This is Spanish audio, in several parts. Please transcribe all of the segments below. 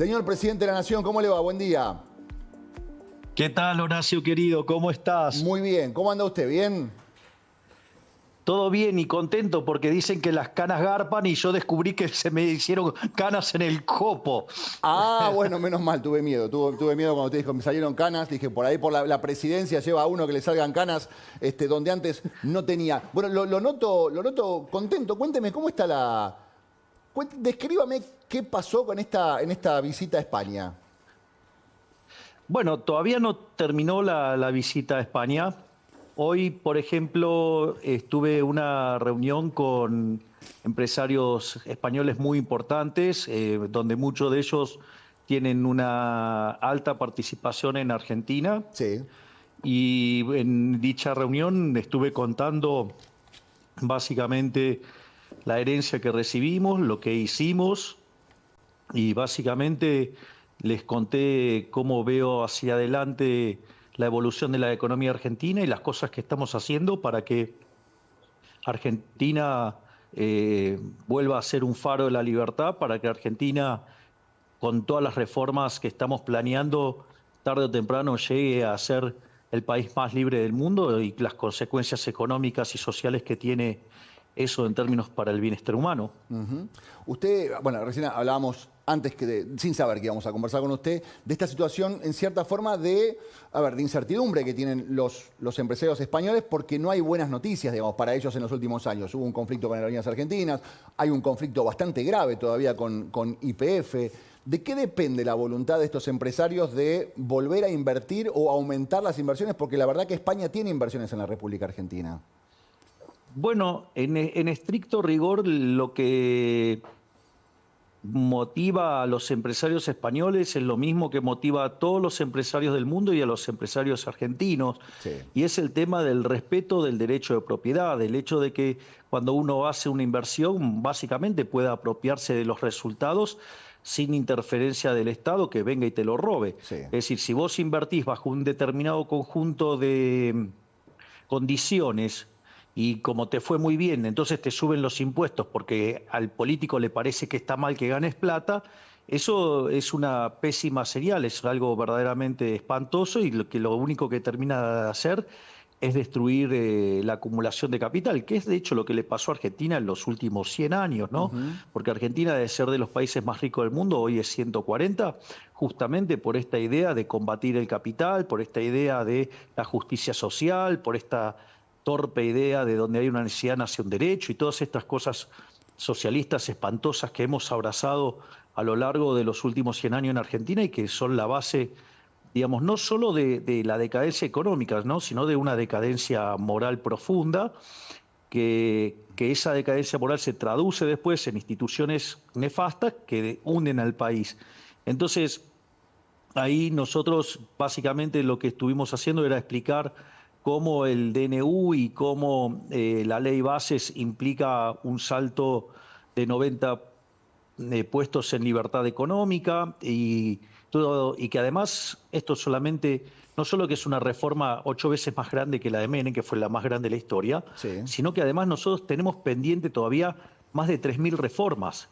Señor presidente de la Nación, ¿cómo le va? Buen día. ¿Qué tal, Horacio querido? ¿Cómo estás? Muy bien. ¿Cómo anda usted? ¿Bien? Todo bien y contento porque dicen que las canas garpan y yo descubrí que se me hicieron canas en el copo. Ah, bueno, menos mal, tuve miedo. Tuve miedo cuando usted dijo, me salieron canas. Dije, por ahí por la presidencia lleva a uno que le salgan canas, donde antes no tenía. Bueno, lo noto contento. Cuénteme, ¿cómo está descríbame qué pasó con en esta visita a España. Bueno, todavía no terminó la visita a España. Hoy, por ejemplo, estuve en una reunión con empresarios españoles muy importantes, donde muchos de ellos tienen una alta participación en Argentina. Sí. Y en dicha reunión estuve contando básicamente la herencia que recibimos, lo que hicimos y básicamente les conté cómo veo hacia adelante la evolución de la economía argentina y las cosas que estamos haciendo para que Argentina vuelva a ser un faro de la libertad, para que Argentina, con todas las reformas que estamos planeando, tarde o temprano llegue a ser el país más libre del mundo y las consecuencias económicas y sociales que tiene eso en términos para el bienestar humano. Ujú. Usted, bueno, recién hablábamos antes sin saber que íbamos a conversar con usted, de esta situación en cierta forma de incertidumbre que tienen los empresarios españoles porque no hay buenas noticias, digamos, para ellos en los últimos años. Hubo un conflicto con aerolíneas argentinas, hay un conflicto bastante grave todavía con YPF. ¿De qué depende la voluntad de estos empresarios de volver a invertir o aumentar las inversiones? Porque la verdad que España tiene inversiones en la República Argentina. Bueno, en estricto rigor, lo que motiva a los empresarios españoles es lo mismo que motiva a todos los empresarios del mundo y a los empresarios argentinos. Sí. Y es el tema del respeto del derecho de propiedad, del hecho de que cuando uno hace una inversión, básicamente pueda apropiarse de los resultados sin interferencia del Estado que venga y te lo robe. Sí. Es decir, si vos invertís bajo un determinado conjunto de condiciones y como te fue muy bien, entonces te suben los impuestos porque al político le parece que está mal que ganes plata, eso es una pésima señal, es algo verdaderamente espantoso y lo único que termina de hacer es destruir la acumulación de capital, que es de hecho lo que le pasó a Argentina en los últimos 100 años, ¿no? Porque Argentina, de ser de los países más ricos del mundo, hoy es 140, justamente por esta idea de combatir el capital, por esta idea de la justicia social, por esta torpe idea de donde hay una necesidad nace un derecho y todas estas cosas socialistas espantosas que hemos abrazado a lo largo de los últimos 100 años en Argentina y que son la base, digamos, no solo de la decadencia económica, ¿no?, sino de una decadencia moral profunda, que esa decadencia moral se traduce después en instituciones nefastas que hunden al país. Entonces, ahí nosotros básicamente lo que estuvimos haciendo era explicar cómo el DNU y cómo la ley Bases implica un salto de 90 puestos en libertad económica y todo, y que además esto solamente, no solo que es una reforma 8 veces más grande que la de Menem, que fue la más grande de la historia, Sí. sino que además nosotros tenemos pendiente todavía más de 3.000 reformas.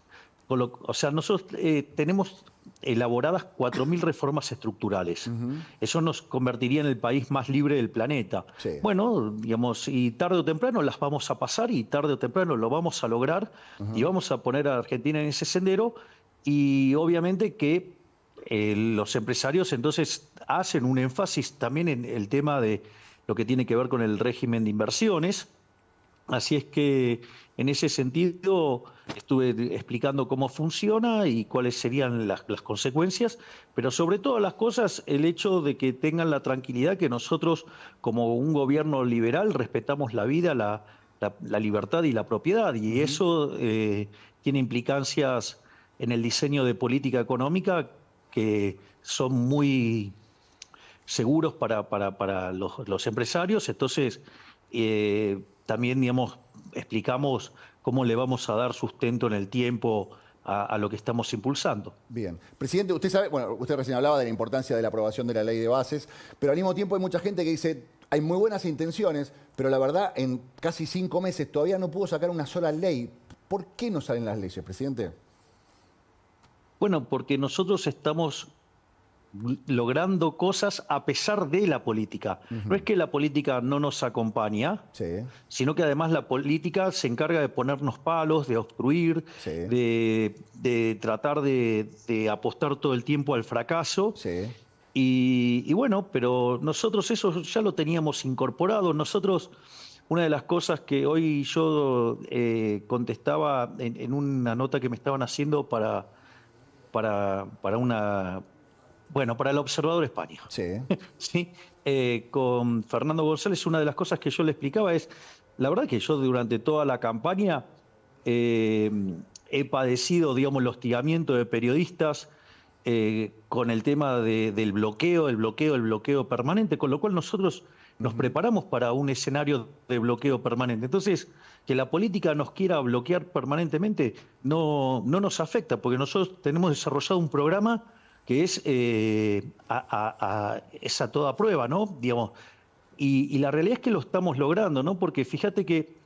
O sea, nosotros tenemos elaboradas 4.000 reformas estructurales. Eso nos convertiría en el país más libre del planeta. Sí. Bueno, digamos, y tarde o temprano las vamos a pasar y tarde o temprano lo vamos a lograr y vamos a poner a Argentina en ese sendero y obviamente que los empresarios entonces hacen un énfasis también en el tema de lo que tiene que ver con el régimen de inversiones. Así es que en ese sentido estuve explicando cómo funciona y cuáles serían las consecuencias, pero sobre todas las cosas el hecho de que tengan la tranquilidad que nosotros como un gobierno liberal respetamos la vida, la libertad y la propiedad y eso tiene implicancias en el diseño de política económica que son muy seguros para los empresarios. Entonces, también, digamos, explicamos cómo le vamos a dar sustento en el tiempo a lo que estamos impulsando. Bien. Presidente, usted sabe, bueno, usted recién hablaba de la importancia de la aprobación de la ley de bases, pero al mismo tiempo hay mucha gente que dice, hay muy buenas intenciones, pero la verdad, en casi 5 meses todavía no pudo sacar una sola ley. ¿Por qué no salen las leyes, presidente? Bueno, porque nosotros estamos logrando cosas a pesar de la política. No es que la política no nos acompaña, Sí, sino que además la política se encarga de ponernos palos, de obstruir, sí, de tratar de apostar todo el tiempo al fracaso. sí. Y bueno, pero nosotros eso ya lo teníamos incorporado. Nosotros, una de las cosas que hoy yo contestaba en una nota que me estaban haciendo para una, bueno, para el Observador España. Sí, Sí, con Fernando González, una de las cosas que yo le explicaba es, la verdad que yo durante toda la campaña eh, he padecido, digamos, el hostigamiento de periodistas con el tema del bloqueo, el bloqueo permanente, con lo cual nosotros nos preparamos para un escenario de bloqueo permanente. Entonces, que la política nos quiera bloquear permanentemente no nos afecta, porque nosotros tenemos desarrollado un programa que es, es a toda prueba, ¿no? Digamos, y la realidad es que lo estamos logrando, ¿no? Porque fíjate que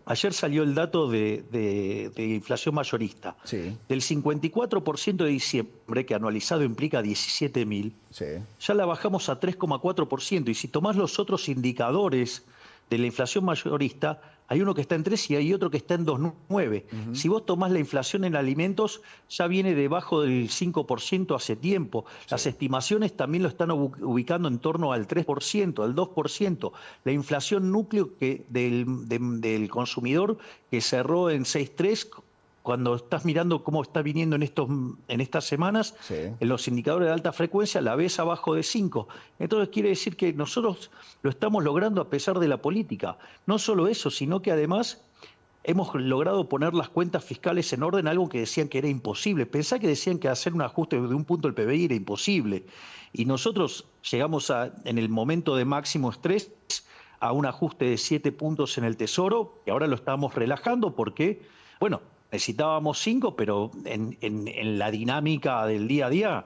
ayer salió el dato de inflación mayorista. sí, Del 54% de diciembre, que anualizado implica 17.000, sí. ya la bajamos a 3,4%. Y si tomás los otros indicadores de la inflación mayorista, hay uno que está en 3 y hay otro que está en 2,9. Si vos tomás la inflación en alimentos, ya viene debajo del 5% hace tiempo. Las estimaciones también lo están ubicando en torno al 3%, al 2%. La inflación núcleo del consumidor que cerró en 6,3, cuando estás mirando cómo está viniendo en estas semanas, Sí. en los indicadores de alta frecuencia la ves abajo de 5. Entonces quiere decir que nosotros lo estamos logrando a pesar de la política. No solo eso, sino que además hemos logrado poner las cuentas fiscales en orden, algo que decían que era imposible. Pensá que decían que hacer un ajuste de un punto del PBI era imposible. Y nosotros llegamos en el momento de máximo estrés a un ajuste de 7 puntos en el Tesoro, y ahora lo estamos relajando porque, bueno, necesitábamos 5, pero en la dinámica del día a día,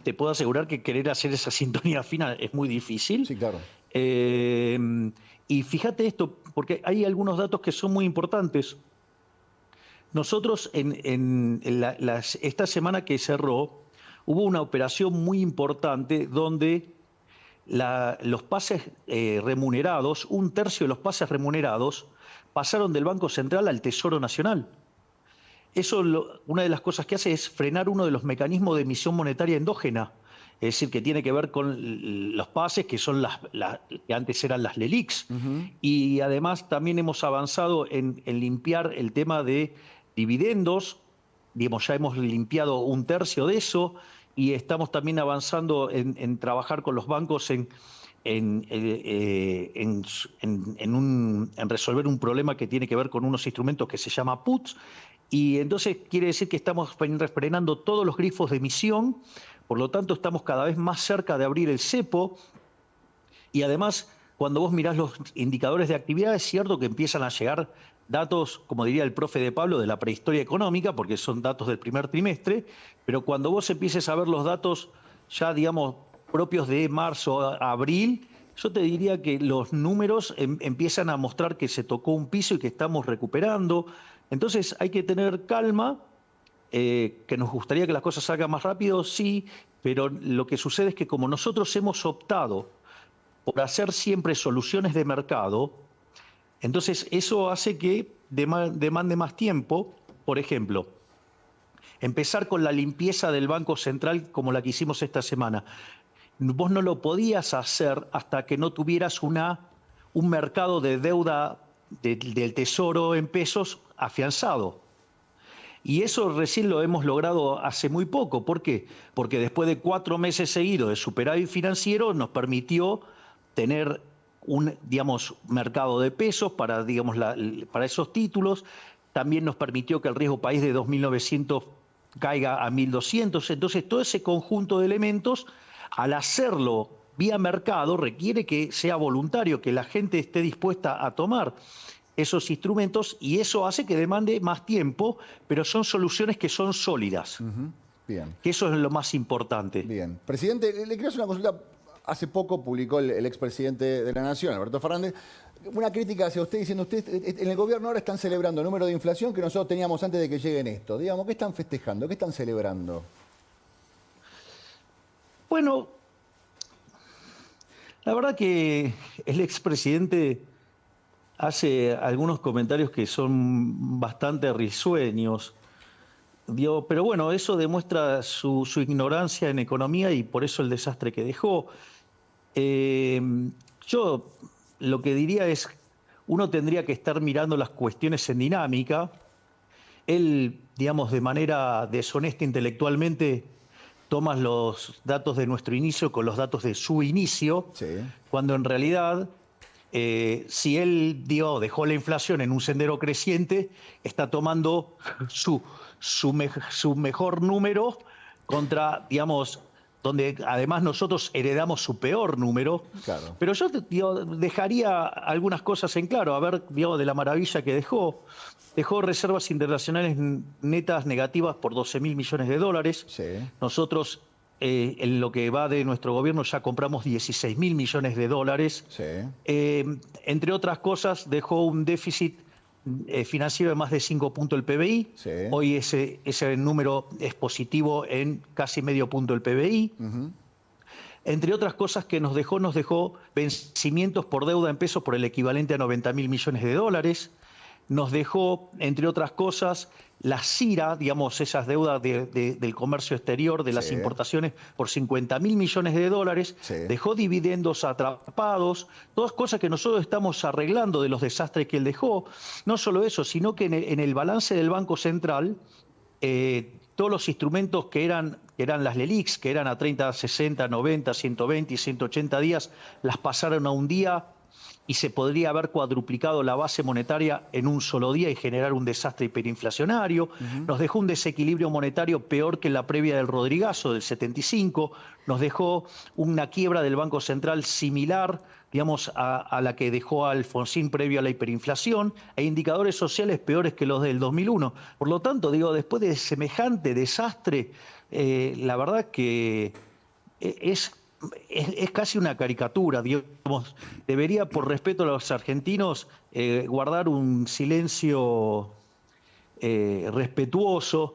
te puedo asegurar que querer hacer esa sintonía fina es muy difícil. Sí, claro. Y fíjate esto, porque hay algunos datos que son muy importantes. Nosotros esta semana que cerró, hubo una operación muy importante donde los pases remunerados, un tercio de los pases remunerados, pasaron del Banco Central al Tesoro Nacional. Eso, una de las cosas que hace es frenar uno de los mecanismos de emisión monetaria endógena, es decir, que tiene que ver con los pases, que son que antes eran las LELIQs. Y además también hemos avanzado en limpiar el tema de dividendos, digamos, ya hemos limpiado un tercio de eso, y estamos también avanzando en trabajar con los bancos en resolver un problema que tiene que ver con unos instrumentos que se llama puts, y entonces quiere decir que estamos frenando todos los grifos de emisión, por lo tanto estamos cada vez más cerca de abrir el cepo, y además cuando vos mirás los indicadores de actividad es cierto que empiezan a llegar datos, como diría el profe de Pablo, de la prehistoria económica, porque son datos del primer trimestre, pero cuando vos empieces a ver los datos ya, digamos, propios de marzo a abril, yo te diría que los números empiezan a mostrar que se tocó un piso y que estamos recuperando. Entonces hay que tener calma, que nos gustaría que las cosas salgan más rápido, sí, pero lo que sucede es que como nosotros hemos optado por hacer siempre soluciones de mercado, entonces eso hace que demande más tiempo. Por ejemplo, empezar con la limpieza del Banco Central como la que hicimos esta semana. Vos no lo podías hacer hasta que no tuvieras un mercado de deuda del Tesoro en pesos afianzado. Y eso recién lo hemos logrado hace muy poco. ¿Por qué? Porque después de 4 meses seguidos de superávit financiero nos permitió tener un, digamos, mercado de pesos para, digamos, para esos títulos. También nos permitió que el riesgo país de 2.900 caiga a 1.200. Entonces, todo ese conjunto de elementos, al hacerlo vía mercado, requiere que sea voluntario, que la gente esté dispuesta a tomar esos instrumentos, y eso hace que demande más tiempo, pero son soluciones que son sólidas. Bien, Que eso es lo más importante. bien. Presidente, le quiero hacer una consulta hace poco publicó el expresidente de la Nación, Alberto Fernández, una crítica hacia usted diciendo, usted en el gobierno ahora están celebrando el número de inflación que nosotros teníamos antes de que lleguen esto. Digamos, ¿qué están festejando? ¿Qué están celebrando? Bueno, la verdad que el expresidente hace algunos comentarios que son bastante risueños. Pero bueno, eso demuestra su ignorancia en economía y por eso el desastre que dejó. Yo lo que diría es, uno tendría que estar mirando las cuestiones en dinámica. Él, digamos, de manera deshonesta intelectualmente, toma los datos de nuestro inicio con los datos de su inicio, Sí. cuando en realidad, si él dejó la inflación en un sendero creciente, está tomando su mejor número contra, digamos, donde además nosotros heredamos su peor número. Claro. Pero yo dejaría algunas cosas en claro, a ver, digamos, de la maravilla que dejó. Dejó reservas internacionales netas negativas por 12.000 millones de dólares. Sí. Nosotros, en lo que va de nuestro gobierno, ya compramos 16.000 millones de dólares. Sí. Entre otras cosas, dejó un déficit financiero de más de 5 puntos del PBI. Sí. Hoy ese número es positivo en casi medio punto del PBI. Entre otras cosas que nos dejó vencimientos por deuda en pesos por el equivalente a 90.000 millones de dólares. Nos dejó, entre otras cosas, la CIRA, digamos, esas deudas del comercio exterior, de las Sí. importaciones, por 50.000 millones de dólares. Sí. Dejó dividendos atrapados, todas cosas que nosotros estamos arreglando de los desastres que él dejó. No solo eso, sino que en el balance del Banco Central, todos los instrumentos que eran las LELIQs, que eran a 30, 60, 90, 120 y 180 días, las pasaron a un día y se podría haber cuadruplicado la base monetaria en un solo día y generar un desastre hiperinflacionario. Nos dejó un desequilibrio monetario peor que la previa del Rodrigazo del 75. Nos dejó una quiebra del Banco Central similar, digamos, a la que dejó Alfonsín previo a la hiperinflación, e indicadores sociales peores que los del 2001. Por lo tanto, después de semejante desastre, la verdad que es casi una caricatura, digamos. Debería, por respeto a los argentinos, guardar un silencio respetuoso,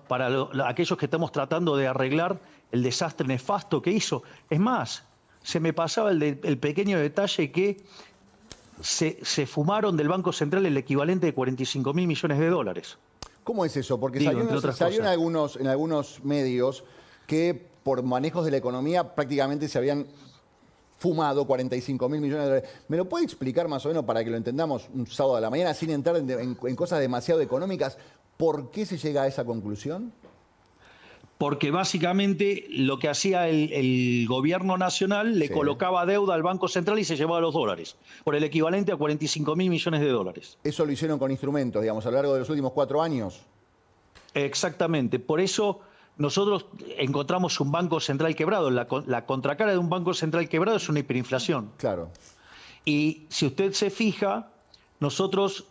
para aquellos que estamos tratando de arreglar el desastre nefasto que hizo. Es más, se me pasaba el pequeño detalle que se fumaron del Banco Central el equivalente de 45.000 millones de dólares. ¿Cómo es eso? Porque Digo, salió en algunos medios que por manejos de la economía prácticamente se habían fumado 45.000 millones de dólares. ¿Me lo puede explicar más o menos para que lo entendamos un sábado a la mañana sin entrar en cosas demasiado económicas? ¿Por qué se llega a esa conclusión? Porque básicamente lo que hacía el gobierno nacional le colocaba deuda al Banco Central y se llevaba los dólares, por el equivalente a 45.000 millones de dólares. Eso lo hicieron con instrumentos, digamos, a lo largo de los últimos 4 años. Exactamente. Por eso nosotros encontramos un Banco Central quebrado. La contracara de un Banco Central quebrado es una hiperinflación. Claro. Y si usted se fija, nosotros...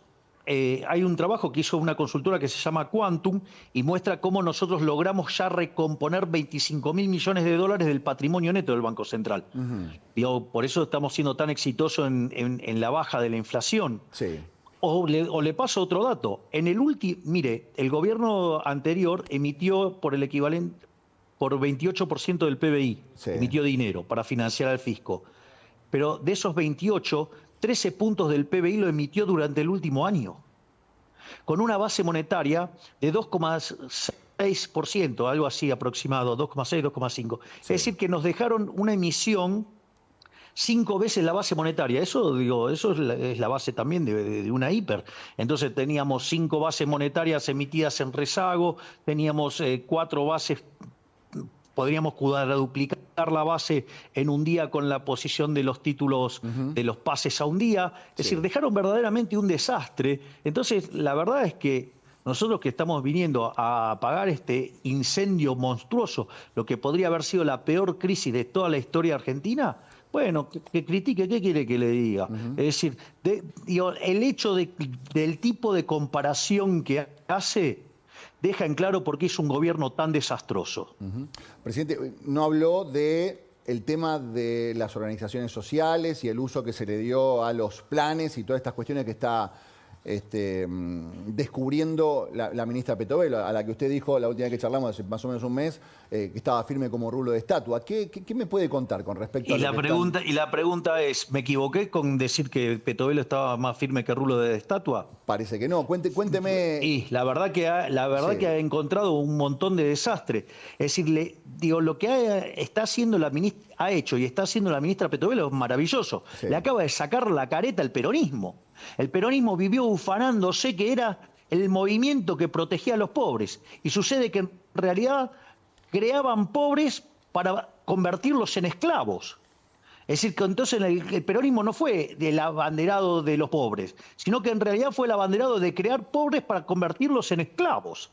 hay un trabajo que hizo una consultora que se llama Quantum y muestra cómo nosotros logramos ya recomponer 25.000 millones de dólares del patrimonio neto del Banco Central. Por eso estamos siendo tan exitosos en la baja de la inflación. Sí. O le paso otro dato. Mire, el gobierno anterior emitió por el equivalente, por 28% del PBI, emitió dinero para financiar al fisco. Pero de esos 28, 13 puntos del PBI lo emitió durante el último año, con una base monetaria de 2,6%, algo así aproximado, 2,6, 2,5. Es decir, que nos dejaron una emisión 5 veces la base monetaria. Eso es la base también de una hiper. Entonces teníamos 5 bases monetarias emitidas en rezago, teníamos 4 bases. Podríamos duplicar la base en un día con la posición de los títulos de los pases a un día. Es decir, dejaron verdaderamente un desastre. Entonces, la verdad es que nosotros que estamos viniendo a apagar este incendio monstruoso, lo que podría haber sido la peor crisis de toda la historia argentina, bueno, que critique, ¿qué quiere que le diga? Es decir, el hecho del tipo de comparación que hace deja en claro por qué es un gobierno tan desastroso. Presidente, no habló de el tema de las organizaciones sociales y el uso que se le dio a los planes y todas estas cuestiones que está descubriendo la ministra Petovelo, a la que usted dijo la última vez que charlamos, hace más o menos un mes, que estaba firme como rulo de estatua. ¿Qué me puede contar con respecto a lo que Y la pregunta es, ¿me equivoqué con decir que Petovelo estaba más firme que rulo de estatua? Parece que no. Cuénteme. Y la verdad que ha encontrado un montón de desastre. Es decir, digo, lo que está haciendo ha hecho y está haciendo la ministra Petovelo es maravilloso. Sí. Le acaba de sacar la careta al peronismo. El peronismo vivió ufanándose que era el movimiento que protegía a los pobres. Y sucede que en realidad creaban pobres para convertirlos en esclavos. Es decir, que entonces el peronismo no fue el abanderado de los pobres, sino que en realidad fue el abanderado de crear pobres para convertirlos en esclavos.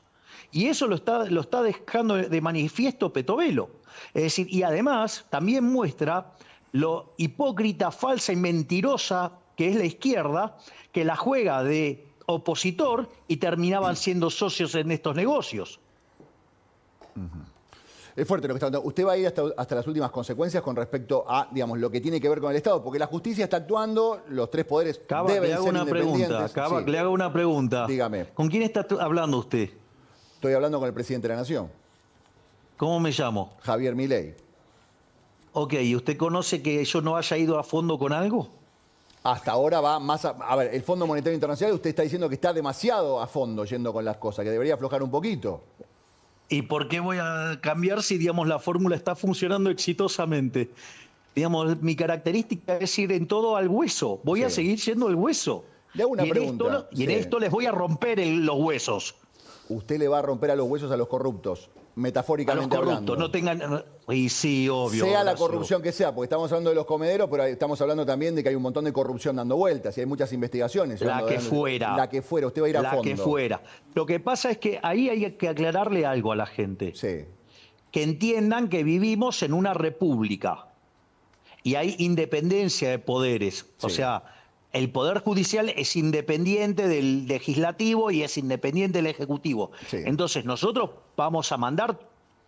Y eso lo está dejando de manifiesto Petovelo. Es decir, y además también muestra lo hipócrita, falsa y mentirosa que es la izquierda, que la juega de opositor y terminaban siendo socios en estos negocios. Es fuerte lo que está contando. Usted va a ir hasta las últimas consecuencias con respecto a, digamos, lo que tiene que ver con el Estado, porque la justicia está actuando, los tres poderes deben ser independientes. Le hago una pregunta. Dígame. ¿Con quién está hablando usted? Estoy hablando con el presidente de la Nación, ¿Cómo me llamo? Javier Milei. Ok, ¿y usted conoce que yo no haya ido a fondo con algo? Hasta ahora va más a ver, el Fondo Monetario Internacional, usted está diciendo que está demasiado a fondo yendo con las cosas, que debería aflojar un poquito. ¿Y por qué voy a cambiar si, digamos, la fórmula está funcionando exitosamente? Digamos, mi característica es ir en todo al hueso. Voy a seguir yendo al hueso. Le hago una pregunta. En esto les voy a romper los huesos. Usted le va a romper a los huesos a los corruptos, metafóricamente hablando. No tengan... Y sí, obvio. Sea la corrupción que sea, porque estamos hablando de los comederos, pero estamos hablando también de que hay un montón de corrupción dando vueltas y hay muchas investigaciones. La que fuera. La que fuera, usted va a ir a fondo. La que fuera. Lo que pasa es que ahí hay que aclararle algo a la gente. Sí. Que entiendan que vivimos en una república y hay independencia de poderes. Sí. O sea, el Poder Judicial es independiente del Legislativo y es independiente del Ejecutivo. Sí. Entonces nosotros vamos a mandar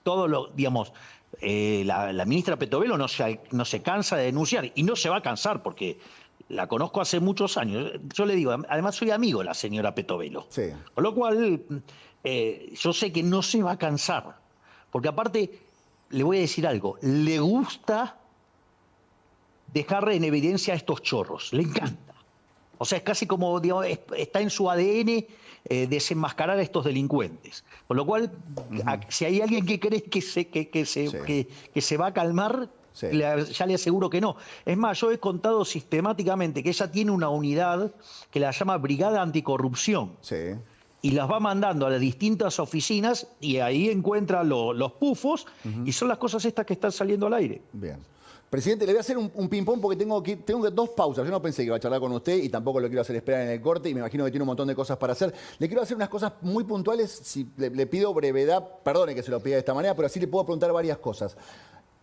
todo lo, digamos, la ministra Petovelo no se cansa de denunciar y no se va a cansar porque la conozco hace muchos años. Yo le digo, además soy amigo de la señora Petovelo. Sí. Con lo cual, yo sé que no se va a cansar. Porque aparte, le voy a decir algo, le gusta dejar en evidencia a estos chorros, le encanta. O sea, es casi como, digamos, está en su ADN desenmascarar a estos delincuentes. Con lo cual, si hay alguien que cree que se va a calmar, sí, ya le aseguro que no. Es más, yo he contado sistemáticamente que ella tiene una unidad que la llama Brigada Anticorrupción. Sí. Y las va mandando a las distintas oficinas y ahí encuentra los pufos y son las cosas estas que están saliendo al aire. Bien. Presidente, le voy a hacer un ping-pong porque tengo dos pausas. Yo no pensé que iba a charlar con usted y tampoco lo quiero hacer esperar en el corte y me imagino que tiene un montón de cosas para hacer. Le quiero hacer unas cosas muy puntuales. Si le pido brevedad, perdone que se lo pida de esta manera, pero así le puedo preguntar varias cosas.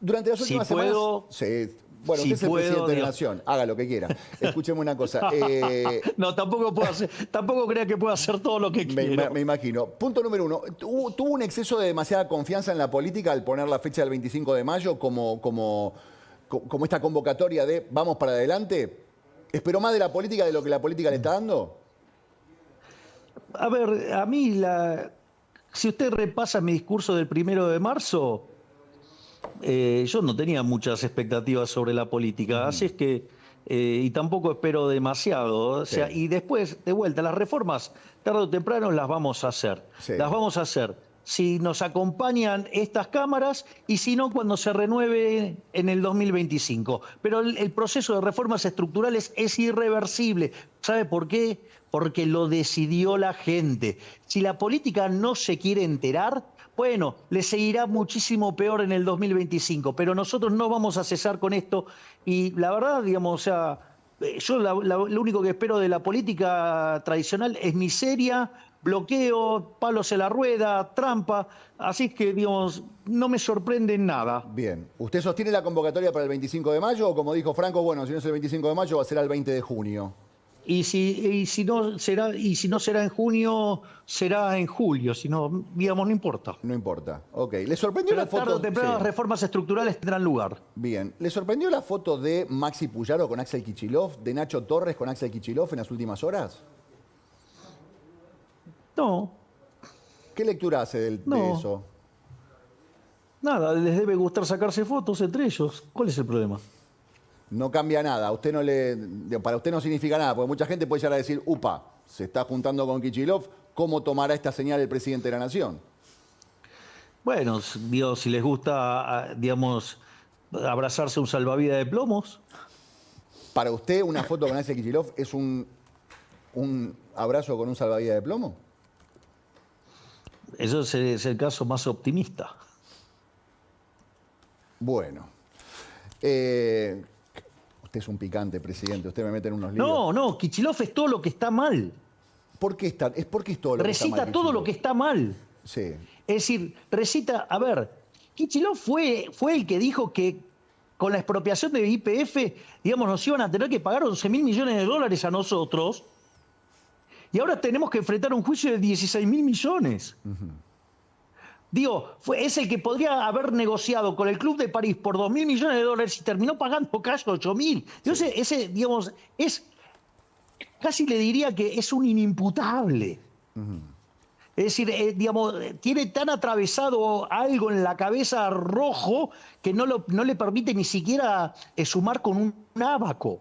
Durante las últimas semanas... Sí. Bueno, usted es el presidente de la Nación, haga lo que quiera. Escúcheme una cosa. No, tampoco crea que pueda hacer todo lo que quiera. Me imagino. Punto número uno. ¿Tuvo un exceso de demasiada confianza en la política al poner la fecha del 25 de mayo como esta convocatoria de vamos para adelante? ¿Esperó más de la política de lo que la política le está dando? A ver, a mí, si usted repasa mi discurso del 1 de marzo, yo no tenía muchas expectativas sobre la política, así es que, y tampoco espero demasiado. O sea, y después, de vuelta, las reformas, tarde o temprano las vamos a hacer. Sí. Las vamos a hacer si nos acompañan estas cámaras y si no, cuando se renueve en el 2025. Pero el proceso de reformas estructurales es irreversible. ¿Sabe por qué? Porque lo decidió la gente. Si la política no se quiere enterar, bueno, le seguirá muchísimo peor en el 2025, pero nosotros no vamos a cesar con esto y la verdad, digamos, o sea, yo lo único que espero de la política tradicional es miseria, bloqueo, palos en la rueda, trampa, así que, digamos, no me sorprende en nada. Bien. ¿Usted sostiene la convocatoria para el 25 de mayo o como dijo Franco, bueno, si no es el 25 de mayo va a ser el 20 de junio? Y si no será en junio, será en julio, si no, digamos, no importa. No importa. Ok. ¿Le sorprendió Pero la foto? tarde o temprano Sí. las reformas estructurales tendrán lugar. Bien. ¿Le sorprendió la foto de Maxi Puyaro con Axel Kicillof, de Nacho Torres con Axel Kicillof en las últimas horas? No, ¿Qué lectura hace de No. eso? nada, les debe gustar sacarse fotos entre ellos. ¿Cuál es el problema? No cambia nada. A usted no para usted no significa nada, porque mucha gente puede llegar a decir, upa, se está juntando con Kicillof, ¿cómo tomará esta señal el presidente de la Nación? Bueno, Dios, si les gusta, digamos, abrazarse un salvavidas de plomos, ¿Para usted una foto con Axel Kicillof es un abrazo con un salvavidas de plomo? eso es el caso más optimista. Bueno. Usted es un picante, presidente. Usted me mete en unos líos. No, Kicillof es todo lo que está mal. ¿Por qué es todo lo que está mal, Recita todo lo que está mal. Sí. Es decir, recita, a ver, Kicillof fue el que dijo que con la expropiación de YPF, digamos, nos iban a tener que pagar 11.000 millones de dólares a nosotros, y ahora tenemos que enfrentar un juicio de 16.000 millones. Digo, es el que podría haber negociado con el Club de París por 2.000 millones de dólares y terminó pagando casi 8.000. Entonces, ese, digamos, casi le diría que es un inimputable. Es decir, digamos, tiene tan atravesado algo en la cabeza rojo que no le permite ni siquiera sumar con un ábaco.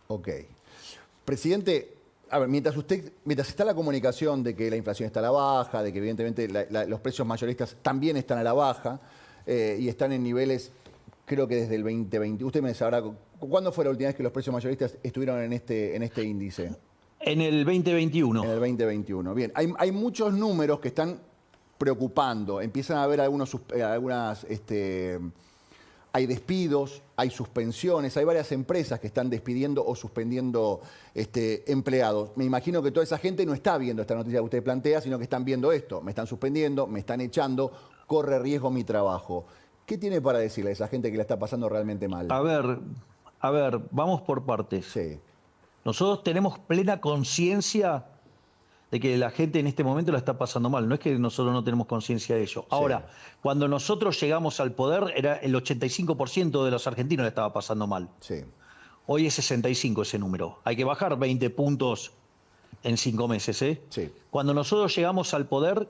Ok. Presidente, a ver, mientras está la comunicación de que la inflación está a la baja, de que evidentemente los precios mayoristas también están a la baja y están en niveles, creo que desde el 2020. Usted me sabrá, ¿cuándo fue la última vez que los precios mayoristas estuvieron en este índice? En el 2021. En el 2021. Bien, hay muchos números que están preocupando. Empiezan a haber hay despidos, hay suspensiones, hay varias empresas que están despidiendo o suspendiendo empleados. Me imagino que toda esa gente no está viendo esta noticia que usted plantea, sino que están viendo esto. Me están suspendiendo, me están echando, corre riesgo mi trabajo. ¿Qué tiene para decirle a esa gente que la está pasando realmente mal? A ver, vamos por partes. Sí. Nosotros tenemos plena conciencia de que la gente en este momento la está pasando mal. No es que nosotros no tenemos conciencia de ello. Ahora, cuando nosotros llegamos al poder, era el 85% de los argentinos la estaba pasando mal. Sí. Hoy es 65 ese número. Hay que bajar 20 puntos en 5 meses, ¿eh? Sí. Cuando nosotros llegamos al poder,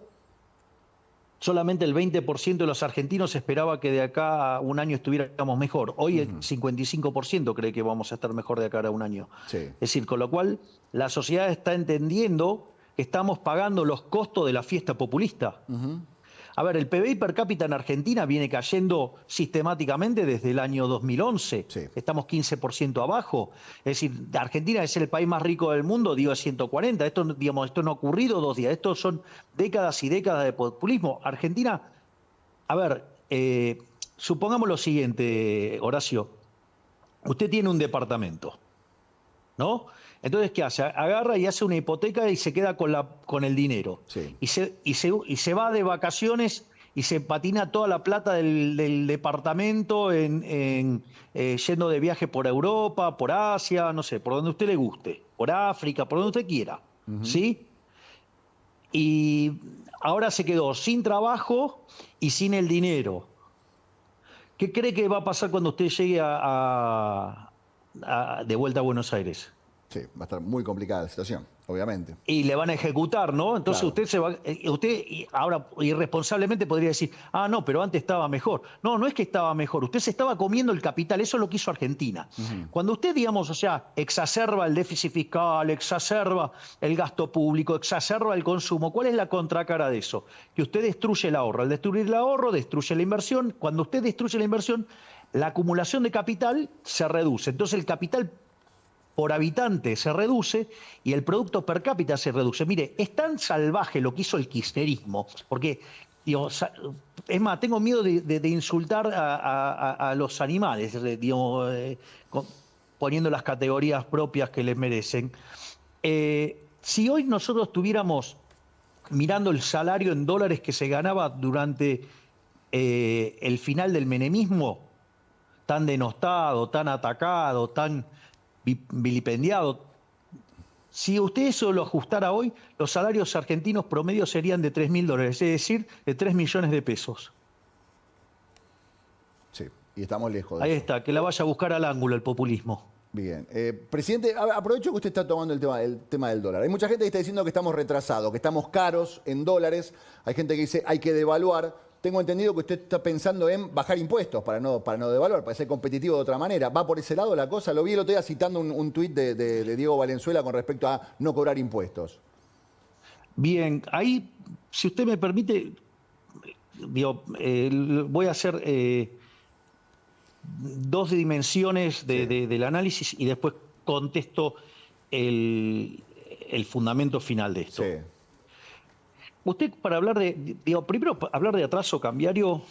solamente el 20% de los argentinos esperaba que de acá a un año estuviéramos mejor. Hoy el 55% cree que vamos a estar mejor de acá a un año. Sí. Es decir, con lo cual la sociedad está entendiendo que estamos pagando los costos de la fiesta populista. A ver, el PBI per cápita en Argentina viene cayendo sistemáticamente desde el año 2011. Sí. Estamos 15% abajo. Es decir, Argentina es el país más rico del mundo, digo, es 140. Esto no ha ocurrido 2 días. Esto son décadas y décadas de populismo. Argentina, a ver, supongamos lo siguiente, Horacio. Usted tiene un departamento, ¿no? Entonces, ¿qué hace? Agarra y hace una hipoteca y se queda con el dinero. Sí. Y se va de vacaciones y se patina toda la plata del departamento yendo de viaje por Europa, por Asia, no sé, por donde a usted le guste, por África, por donde usted quiera, ¿sí? Y ahora se quedó sin trabajo y sin el dinero. ¿Qué cree que va a pasar cuando usted llegue de vuelta a Buenos Aires? Sí, va a estar muy complicada la situación, obviamente. Y le van a ejecutar, ¿no? Entonces Claro. usted ahora irresponsablemente podría decir, no, pero antes estaba mejor. No, no es que estaba mejor, usted se estaba comiendo el capital, eso es lo que hizo Argentina. Cuando usted, digamos, o sea, exacerba el déficit fiscal, exacerba el gasto público, exacerba el consumo, ¿cuál es la contracara de eso? Que usted destruye el ahorro. Al destruir el ahorro, destruye la inversión. Cuando usted destruye la inversión, la acumulación de capital se reduce. Entonces el capital por habitante se reduce y el producto per cápita se reduce. Mire, es tan salvaje lo que hizo el kirchnerismo, porque, digo, es más, tengo miedo de insultar a los animales, digo, poniendo las categorías propias que les merecen. Si hoy nosotros estuviéramos mirando el salario en dólares que se ganaba durante el final del menemismo, tan denostado, tan atacado, tan vilipendiado. Si usted eso lo ajustara hoy, los salarios argentinos promedio serían de $3.000, es decir, de 3 millones de pesos. Sí, y estamos lejos de Ahí eso. está, que la vaya a buscar al ángulo el populismo. Bien. Presidente, aprovecho que usted está tomando el tema del dólar. Hay mucha gente que está diciendo que estamos retrasados, que estamos caros en dólares. Hay gente que dice hay que devaluar. Tengo entendido que usted está pensando en bajar impuestos para no devaluar, para ser competitivo de otra manera. ¿Va por ese lado la cosa? Lo vi el otro día citando un tuit de Diego Valenzuela con respecto a no cobrar impuestos. Bien, ahí, si usted me permite, digo, voy a hacer dos dimensiones del análisis y después contesto el fundamento final de esto. Sí. Usted, para hablar primero, hablar de atraso cambiario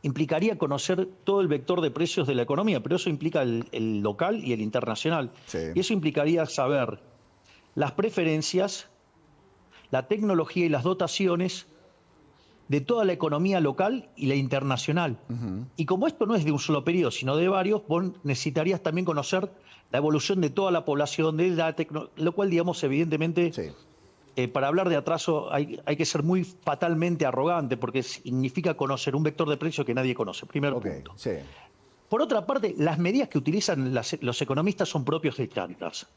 implicaría conocer todo el vector de precios de la economía, pero eso implica el local y el internacional. Sí. Y eso implicaría saber las preferencias, la tecnología y las dotaciones de toda la economía local y la internacional. Y como esto no es de un solo periodo, sino de varios, vos necesitarías también conocer la evolución de toda la población, de la lo cual, digamos, evidentemente, para hablar de atraso hay que ser muy fatalmente arrogante, porque significa conocer un vector de precio que nadie conoce, primer punto. Sí. Por otra parte, las medidas que utilizan los economistas son propios de Cáritas.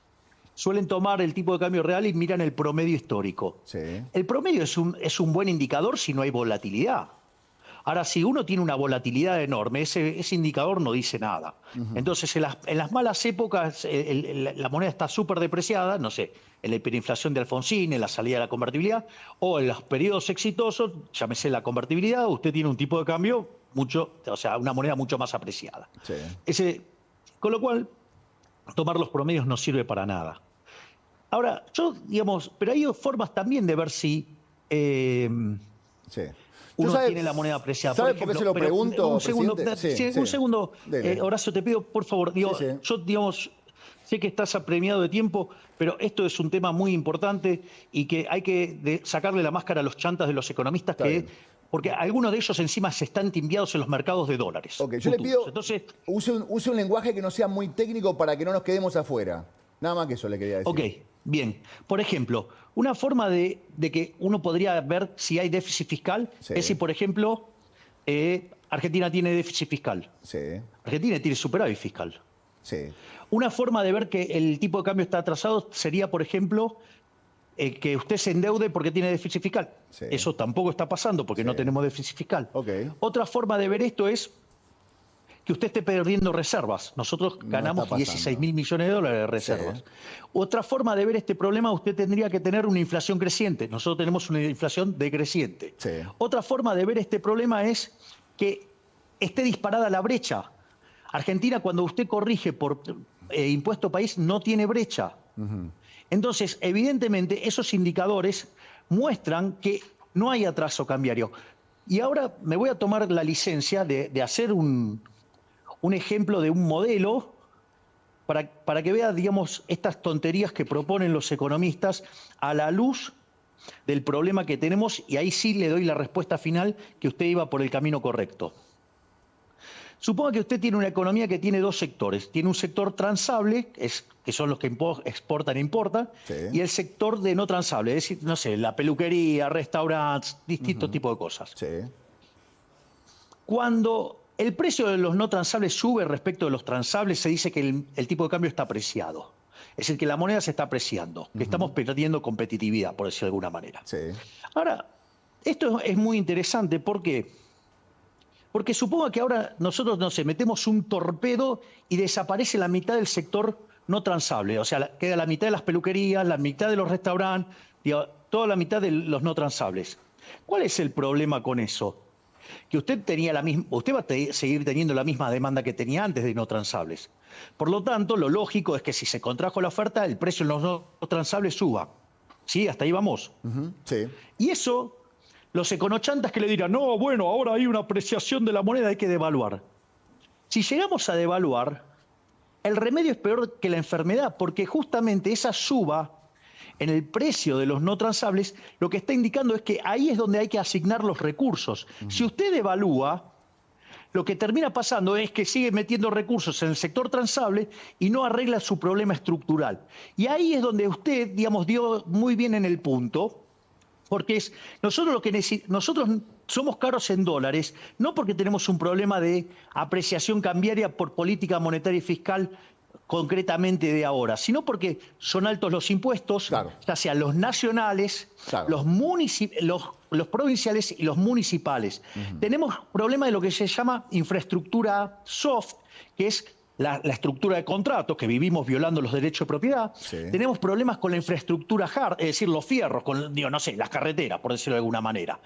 Suelen tomar el tipo de cambio real y miran el promedio histórico. Sí. El promedio es un buen indicador si no hay volatilidad. Ahora, si uno tiene una volatilidad enorme, ese indicador no dice nada. Entonces, en las malas épocas, la moneda está súper depreciada, no sé, en la hiperinflación de Alfonsín, en la salida de la convertibilidad, o en los periodos exitosos, llámese la convertibilidad, usted tiene un tipo de cambio una moneda mucho más apreciada. Sí. Con lo cual, tomar los promedios no sirve para nada. Ahora, pero hay formas también de ver si uno tiene la moneda apreciada. ¿Sabe por qué se lo pregunto, un segundo, presidente? un segundo, Horacio, te pido, por favor, yo, sé que estás apremiado de tiempo, pero esto es un tema muy importante y que hay que sacarle la máscara a los chantas de los economistas porque algunos de ellos encima se están timbiados en los mercados de dólares. Yo le pido, use un lenguaje que no sea muy técnico para que no nos quedemos afuera. Nada más que eso le quería decir. Ok, bien. Por ejemplo, una forma de que uno podría ver si hay déficit fiscal es si, por ejemplo, Argentina tiene déficit fiscal. Sí. Argentina tiene superávit fiscal. Sí. Una forma de ver que el tipo de cambio está atrasado sería, por ejemplo, que usted se endeude porque tiene déficit fiscal. Sí. Eso tampoco está pasando porque no tenemos déficit fiscal. Otra forma de ver esto es que usted esté perdiendo reservas. Nosotros ganamos 16.000 millones de dólares de reservas. Sí. Otra forma de ver este problema, usted tendría que tener una inflación creciente. Nosotros tenemos una inflación decreciente. Sí. Otra forma de ver este problema es que esté disparada la brecha. Argentina, cuando usted corrige por impuesto país, no tiene brecha. Entonces, evidentemente, esos indicadores muestran que no hay atraso cambiario. Y ahora me voy a tomar la licencia de hacer un ejemplo de un modelo para que vea, digamos, estas tonterías que proponen los economistas a la luz del problema que tenemos, y ahí sí le doy la respuesta final que usted iba por el camino correcto. Suponga que usted tiene una economía que tiene dos sectores. Tiene un sector transable, que son los que exportan e importan, y el sector de no transable, es decir, no sé, la peluquería, restaurantes, distintos tipos de cosas. Sí. Cuando el precio de los no transables sube respecto de los transables, se dice que el tipo de cambio está apreciado. Es decir, que la moneda se está apreciando, que estamos perdiendo competitividad, por decirlo de alguna manera. Sí. Ahora, esto es muy interesante, ¿por qué? Porque suponga que ahora nosotros, no sé, metemos un torpedo y desaparece la mitad del sector no transable. O sea, queda la mitad de las peluquerías, la mitad de los restaurantes, toda la mitad de los no transables. ¿Cuál es el problema con eso? Que usted va a seguir teniendo la misma demanda que tenía antes de no transables. Por lo tanto, lo lógico es que si se contrajo la oferta, el precio en los no transables suba. ¿Sí? Hasta ahí vamos. Sí. Y eso, los econochantas que le dirán, no, bueno, ahora hay una apreciación de la moneda, hay que devaluar. Si llegamos a devaluar, el remedio es peor que la enfermedad, porque justamente esa suba en el precio de los no transables, lo que está indicando es que ahí es donde hay que asignar los recursos. Si usted devalúa, lo que termina pasando es que sigue metiendo recursos en el sector transable y no arregla su problema estructural. Y ahí es donde usted, digamos, dio muy bien en el punto, porque nosotros somos caros en dólares, no porque tenemos un problema de apreciación cambiaria por política monetaria y fiscal concretamente de ahora, sino porque son altos los impuestos, claro, ya sean los nacionales, claro, los provinciales y los municipales. Tenemos problema de lo que se llama infraestructura soft, que es la estructura de contratos, que vivimos violando los derechos de propiedad. sí. Tenemos problemas con la infraestructura hard, es decir, los fierros, con, digo, no sé, las carreteras, por decirlo de alguna manera.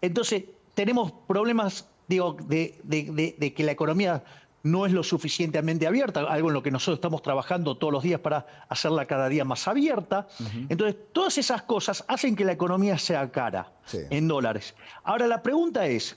Entonces, tenemos problemas, digo, de que la economía no es lo suficientemente abierta, algo en lo que nosotros estamos trabajando todos los días para hacerla cada día más abierta. Entonces, todas esas cosas hacen que la economía sea cara, Sí. en dólares. Ahora, la pregunta es,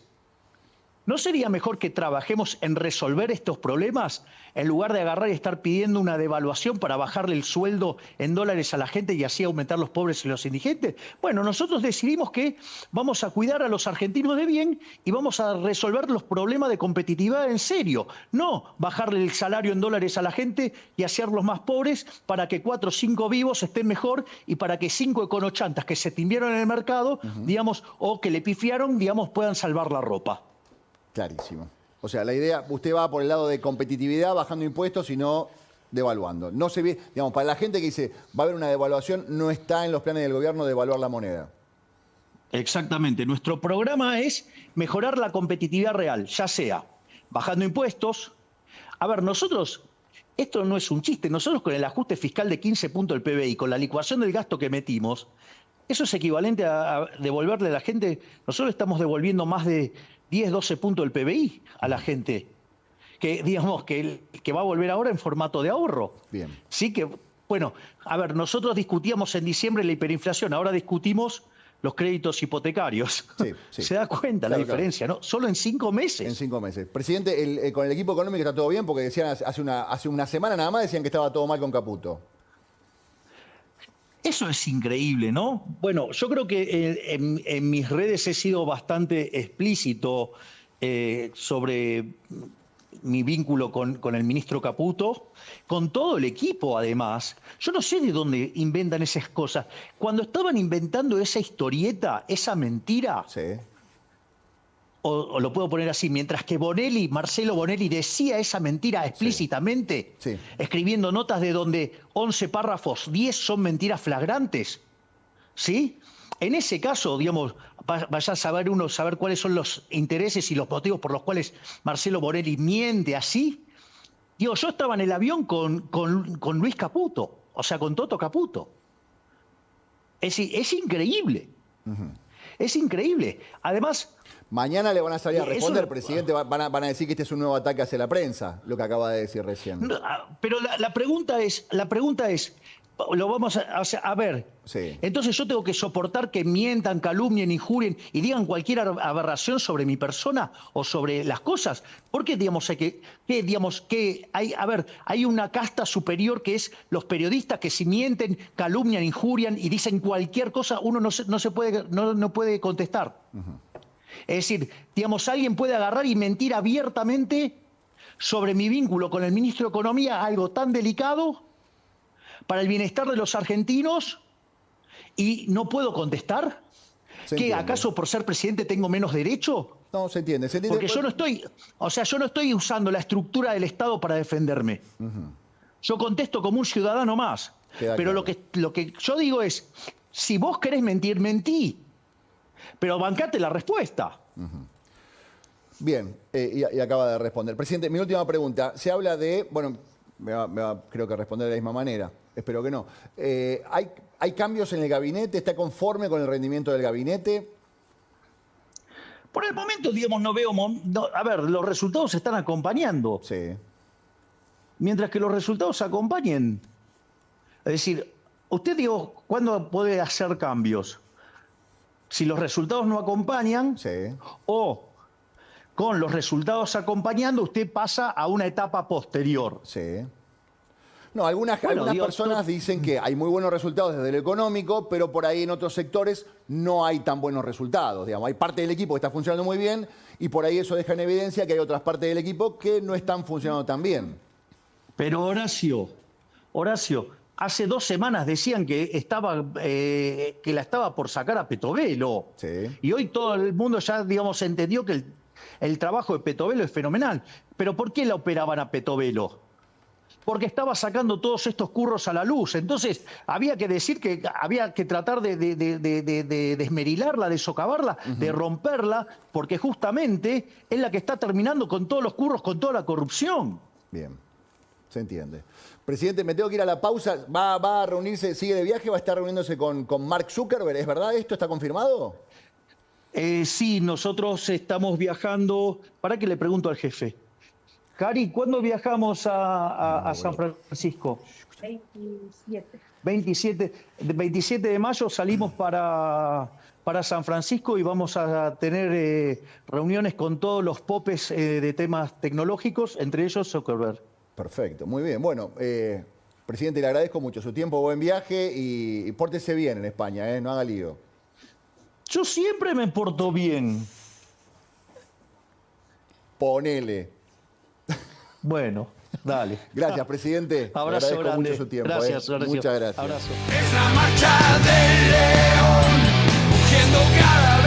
¿no sería mejor que trabajemos en resolver estos problemas en lugar de agarrar y estar pidiendo una devaluación para bajarle el sueldo en dólares a la gente y así aumentar los pobres y los indigentes? Bueno, nosotros decidimos que vamos a cuidar a los argentinos de bien y vamos a resolver los problemas de competitividad en serio. No bajarle el salario en dólares a la gente y hacerlos más pobres para que 4 o 5 vivos estén mejor y para que 5 econochantas que se timbieron en el mercado, digamos, o que le pifiaron, digamos, puedan salvar la ropa. Clarísimo. O sea, la idea, usted va por el lado de competitividad, bajando impuestos y no devaluando. No se ve, digamos, para la gente que dice va a haber una devaluación, no está en los planes del gobierno devaluar la moneda. Exactamente. Nuestro programa es mejorar la competitividad real, ya sea bajando impuestos. A ver, nosotros, esto no es un chiste, nosotros con el ajuste fiscal de 15 puntos del PBI, con la licuación del gasto que metimos, eso es equivalente a devolverle a la gente, nosotros estamos devolviendo más de 10, 12 puntos del PBI a la gente, que digamos que va a volver ahora en formato de ahorro. Bien. Sí que, bueno, a ver, nosotros discutíamos en diciembre la hiperinflación, ahora discutimos los créditos hipotecarios. Sí, sí. Se da cuenta la diferencia, ¿no? Solo en 5 meses. En 5 meses. Presidente, con el equipo económico está todo bien, porque decían hace una semana nada más decían que estaba todo mal con Caputo. Eso es increíble, ¿no? Bueno, yo creo que en mis redes he sido bastante explícito sobre mi vínculo con el ministro Caputo, con todo el equipo además. Yo no sé de dónde inventan esas cosas. Cuando estaban inventando esa historieta, esa mentira, Sí. o lo puedo poner así, mientras que Marcelo Bonelli decía esa mentira explícitamente, Sí. escribiendo notas de donde 11 párrafos, 10 son mentiras flagrantes, ¿sí? En ese caso, digamos, vaya a saber cuáles son los intereses y los motivos por los cuales Marcelo Bonelli miente así. Digo, yo estaba en el avión con Luis Caputo, o sea, con Toto Caputo. Es increíble. Es increíble. Además, Mañana le van a salir a responder, eso, presidente. Van a decir que este es un nuevo ataque hacia la prensa, lo que acaba de decir recién. pero la pregunta es, lo vamos a ver. Sí. Entonces yo tengo que soportar que mientan, calumnien, injurien y digan cualquier aberración sobre mi persona o sobre las cosas. Porque digamos que hay una casta superior que es los periodistas que si mienten, calumnian, injurian y dicen cualquier cosa, uno no puede contestar. Es decir, digamos, alguien puede agarrar y mentir abiertamente sobre mi vínculo con el ministro de Economía, algo tan delicado para el bienestar de los argentinos, y no puedo contestar. ¿Qué, acaso por ser presidente tengo menos derecho? No, se entiende. Porque yo no estoy usando la estructura del Estado para defenderme. Yo contesto como un ciudadano más. Queda Pero claro. lo que yo digo es, si vos querés mentir, mentí. Pero bancate la respuesta. Bien, y acaba de responder. Presidente, mi última pregunta. Se habla de, bueno, me va creo que responder de la misma manera. Espero que no. ¿Hay cambios en el gabinete? ¿Está conforme con el rendimiento del gabinete? Por el momento, digamos, no veo... a ver, los resultados se están acompañando. Sí. Mientras que los resultados acompañen. Es decir, usted, digo, ¿cuándo puede hacer cambios? Si los resultados no acompañan, Sí. o con los resultados acompañando, usted pasa a una etapa posterior. Sí. No, algunas personas dicen que hay muy buenos resultados desde lo económico, pero por ahí en otros sectores no hay tan buenos resultados. Digamos, hay parte del equipo que está funcionando muy bien y por ahí eso deja en evidencia que hay otras partes del equipo que no están funcionando tan bien. Pero Horacio, hace 2 semanas decían que la estaba por sacar a Petovelo. Sí. Y hoy todo el mundo ya, digamos, entendió que el trabajo de Petovelo es fenomenal. Pero ¿por qué la operaban a Petovelo? Porque estaba sacando todos estos curros a la luz. Entonces, había que decir que había que tratar de desmerilarla, de socavarla, de romperla, porque justamente es la que está terminando con todos los curros, con toda la corrupción. Bien, se entiende. Presidente, me tengo que ir a la pausa. ¿Va a reunirse, sigue de viaje, va a estar reuniéndose con Mark Zuckerberg? ¿Es verdad esto? ¿Está confirmado? Sí, nosotros estamos viajando. ¿Para qué le pregunto al jefe? Cari, ¿cuándo viajamos a San Francisco? 27 de mayo salimos para San Francisco y vamos a tener reuniones con todos los popes de temas tecnológicos, entre ellos Zuckerberg. Perfecto, muy bien. Bueno, presidente, le agradezco mucho su tiempo, buen viaje y pórtese bien en España, no haga lío. Yo siempre me porto bien. Ponele. Bueno, dale. Gracias, presidente. Abrazo le agradezco grande. mucho su tiempo. Gracias, Horacio. Muchas gracias. Abrazo. Es la marcha del león, rugiendo cada